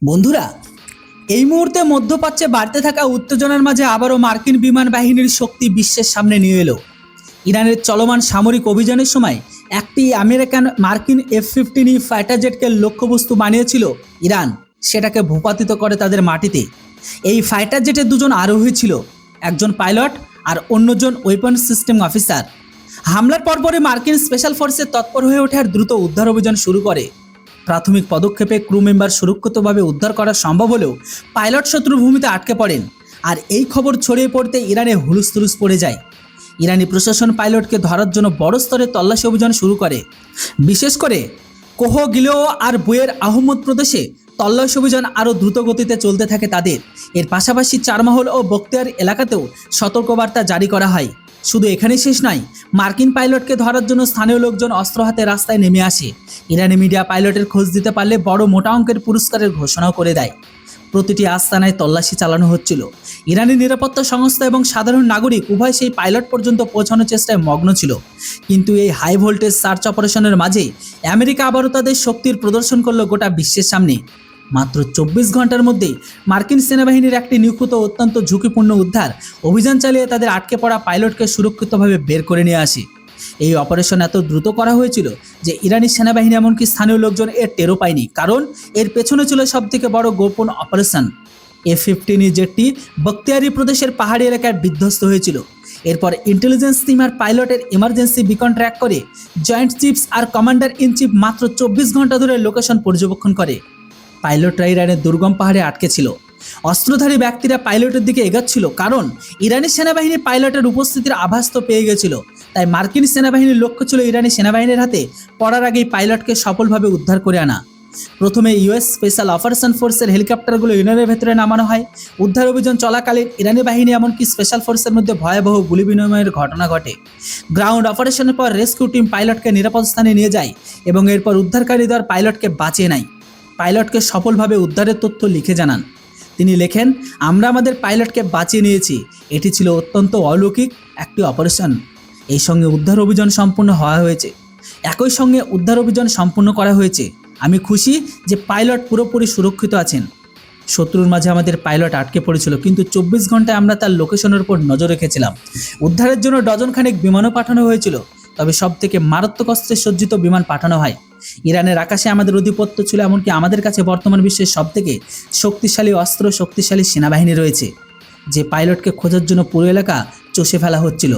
বন্ধুরা, এই মুহূর্তে মধ্যপ্রাচ্যে বাড়তে থাকা উত্তেজনার মাঝে আবারও মার্কিন বিমান বাহিনীর শক্তি বিশ্বের সামনে নিয়ে এলো। ইরানের চলমান সামরিক অভিযানের সময় একটি মার্কিন F-15E ফাইটার জেটকে লক্ষ্যবস্তু বানিয়েছিল ইরান, সেটাকে ভূপাতিত করে তাদের মাটিতে। এই ফাইটার জেটে দুজন আরোহী ছিল, একজন পাইলট আর অন্যজন ওয়েপন সিস্টেম অফিসার। হামলার পরপরই মার্কিন স্পেশাল ফোর্সের তৎপর হয়ে ওঠে আর দ্রুত উদ্ধার অভিযান শুরু করে। প্রাথমিক পদক্ষেপে ক্রু মেম্বার সুরক্ষিতভাবে উদ্ধার করা সম্ভব হলেও পাইলট শত্রুর ভূমিতে আটকে পড়েন। আর এই খবর ছড়িয়ে পড়তে ইরানে হুলুস্থুলুস পড়ে যায়। ইরানি প্রশাসন পাইলটকে ধরার জন্য বড় স্তরে তল্লাশি অভিযান শুরু করে। বিশেষ করে কোহ গিলেও আর বুয়ের আহমদ প্রদেশে তল্লাশি অভিযান আরও দ্রুত গতিতে চলতে থাকে তাদের। এর পাশাপাশি চারমহল ও বখতিয়ার এলাকাতেও সতর্কবার্তা জারি করা হয়। শুধু এখানেই শেষ নয়, মার্কিন পাইলটকে ধরার জন্য স্থানীয় লোকজন অস্ত্র হাতে রাস্তায় নেমে আসে। ইরানি মিডিয়া পাইলটের খোঁজ দিতে পারলে বড় মোটা অঙ্কের পুরস্কারের ঘোষণাও করে দেয়। প্রতিটি আস্তানায় তল্লাশি চালানো হচ্ছিল। ইরানি নিরাপত্তা সংস্থা এবং সাধারণ নাগরিক উভয় সেই পাইলট পর্যন্ত পৌঁছানোর চেষ্টায় মগ্ন ছিল। কিন্তু এই হাই ভোল্টেজ সার্চ অপারেশনের মাঝে আমেরিকা আবারও তাদের শক্তির প্রদর্শন করলো গোটা বিশ্বের সামনে। মাত্র 24 ঘন্টার মধ্যেই মার্কিন সেনাবাহিনীর একটি নিখুঁত অত্যন্ত ঝুঁকিপূর্ণ উদ্ধার অভিযান চালিয়ে তাদের আটকে পড়া পাইলটকে সুরক্ষিতভাবে বের করে নিয়ে আসে। এই অপারেশন এত দ্রুত করা হয়েছিল যে ইরানি সেনাবাহিনী এমনকি স্থানীয় লোকজন এর টেরও পায়নি, কারণ এর পেছনে ছিল সবথেকে বড় গোপন অপারেশন। F-15E জেটটি বখতিয়ারি প্রদেশের পাহাড়ি এলাকায় বিধ্বস্ত হয়েছিল। এরপর ইন্টেলিজেন্স টিম আর পাইলটের ইমার্জেন্সি বিকন ট্র্যাক করে জয়েন্ট চিফস আর কমান্ডার ইন চিফ মাত্র 24 ঘন্টা ধরে লোকেশন পর্যবেক্ষণ করে। পাইলটরা ইরানের দুর্গম পাহাড়ে আটকে ছিল। অস্ত্রধারী ব্যক্তিরা পাইলটের দিকে এগোচ্ছিল, কারণ ইরানি সেনাবাহিনী পাইলটের উপস্থিতির আভাস তো পেয়ে গেছিল। তাই মার্কিন সেনাবাহিনীর লক্ষ্য ছিল ইরানি সেনাবাহিনীর হাতে পড়ার আগেই পাইলটকে সফলভাবে উদ্ধার করে আনা। প্রথমে ইউএস স্পেশাল অপারেশন ফোর্সের হেলিকপ্টারগুলো ইরানের ভেতরে নামানো হয়। উদ্ধার অভিযান চলাকালীন ইরানি বাহিনী এমনকি স্পেশাল ফোর্সের মধ্যে ভয়াবহ গুলি বিনিময়ের ঘটনা ঘটে। গ্রাউন্ড অপারেশনের পর রেস্কিউ টিম পাইলটকে নিরাপদ স্থানে নিয়ে যায় এবং এরপর উদ্ধারকারী দল পাইলটকে বাঁচিয়ে নেয়। পাইলটকে সফলভাবে উদ্ধারের তথ্য লিখে জানান। তিনি লেখেন, আমরা আমাদের পাইলটকে বাঁচিয়ে নিয়েছি, এটি ছিল অত্যন্ত অলৌকিক একটি অপারেশন। এই সঙ্গে উদ্ধার অভিযান সম্পূর্ণ হয়েছে। একই সঙ্গে উদ্ধার অভিযান সম্পূর্ণ করা হয়েছে। আমি খুশি যে পাইলট পুরোপুরি সুরক্ষিত আছেন। শত্রুর মাঝে আমাদের পাইলট আটকে পড়েছিল, কিন্তু 24 ঘন্টায় আমরা তার লোকেশনের উপর নজর রেখেছিলাম। উদ্ধারের জন্য ডজনখানেক বিমানও পাঠানো হয়েছিল, তবে সব থেকে মারাত্মক অস্ত্রে সজ্জিত বিমান পাঠানো হয়। ইরানের আকাশে আমাদের আধিপত্য ছিল, এমনকি আমাদের কাছে বর্তমান বিশ্বের সবথেকে শক্তিশালী অস্ত্র, শক্তিশালী সেনাবাহিনী রয়েছে। যে পাইলটকে খোঁজার জন্য পুরো এলাকা চষে ফেলা হচ্ছিল।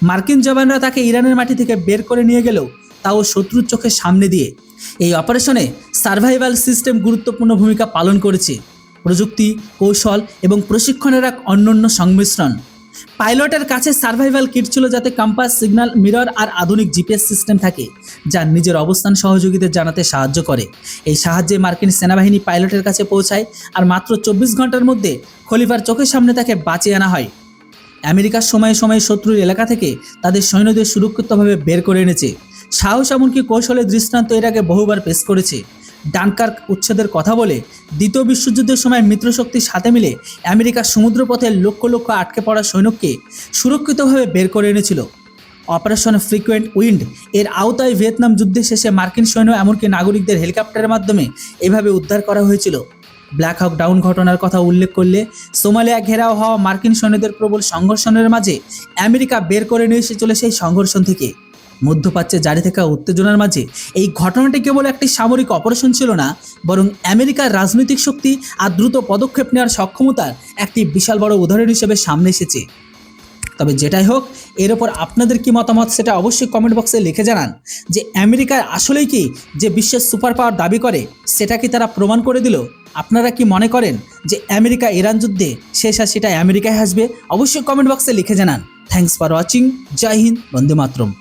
মার্কিন জওয়ানরা তাকে ইরানের মাটি থেকে বের করে নিয়ে গেলেও তাও শত্রুর চোখের সামনে দিয়ে। এই অপারেশনে সার্ভাইভাল সিস্টেম গুরুত্বপূর্ণ ভূমিকা পালন করেছে। প্রযুক্তি, কৌশল এবং প্রশিক্ষণের এক অনন্য সংমিশ্রণ। পাইলটের কাছে সার্ভাইভাল কিট ছিল, যাতে কম্পাস, সিগন্যাল, মিরর আর আধুনিক জিপিএস সিস্টেম থাকে, যা নিজের অবস্থান সহযোগীদের জানাতে সাহায্য করে। এই সাহায্যে মার্কিন সেনাবাহিনী পাইলটের কাছে পৌঁছায় আর মাত্র 24 ঘন্টার মধ্যে খলিফার চোখের সামনে তাকে বাঁচিয়ে আনা হয়। আমেরিকার সময়ে সময়ে শত্রুর এলাকা থেকে তাদের সৈন্যদের সুরক্ষিতভাবে বের করে এনেছে। সাহস এমনকি কৌশলের দৃষ্টান্ত এর আগে বহুবার পেশ করেছে। ডানকার্ক উচ্ছেদের কথা বলে দ্বিতীয় বিশ্বযুদ্ধের সময় মিত্রশক্তির সাথে মিলে আমেরিকার সমুদ্রপথে লক্ষ লক্ষ আটকে পড়া সৈন্যকে সুরক্ষিতভাবে বের করে এনেছিল। অপারেশন ফ্রিকুয়েন্ট উইন্ড এর আওতায় ভিয়েতনাম যুদ্ধের শেষে মার্কিন সৈন্য এমনকি নাগরিকদের হেলিকপ্টারের মাধ্যমে এভাবে উদ্ধার করা হয়েছিল। ব্ল্যাক হক ডাউন ঘটনার কথা উল্লেখ করলে সোমালিয়া ঘেরাও হওয়া মার্কিন সৈন্যদের প্রবল সংঘর্ষণের মাঝে আমেরিকা বের করে নিয়ে এসে চলে সেই সংঘর্ষণ থেকে। মধ্যপ্রাচ্যে জারি থাকা উত্তেজনার মাঝে এই ঘটনাটি কেবল একটি সামরিক অপারেশন ছিল না, বরং আমেরিকার রাজনৈতিক শক্তি আর দ্রুত পদক্ষেপ নেওয়ার সক্ষমতার একটি বিশাল বড় উদাহরণ হিসেবে সামনে এসেছে। তবে যেটাই হোক, এর ওপর আপনাদের কি মতামত সেটা অবশ্যই কমেন্ট বক্সে লিখে জানান। যে আমেরিকার আসলেই কি যে বিশ্বের সুপার পাওয়ার দাবি করে, সেটা কি তারা প্রমাণ করে দিল? আপনারা কি মনে করেন যে আমেরিকা ইরান যুদ্ধে শেষ আর সেটা আমেরিকায় আসবে? অবশ্যই কমেন্ট বক্সে লিখে জানান। Thanks for watching. জয় হিন্দ, বন্দে মাতরম।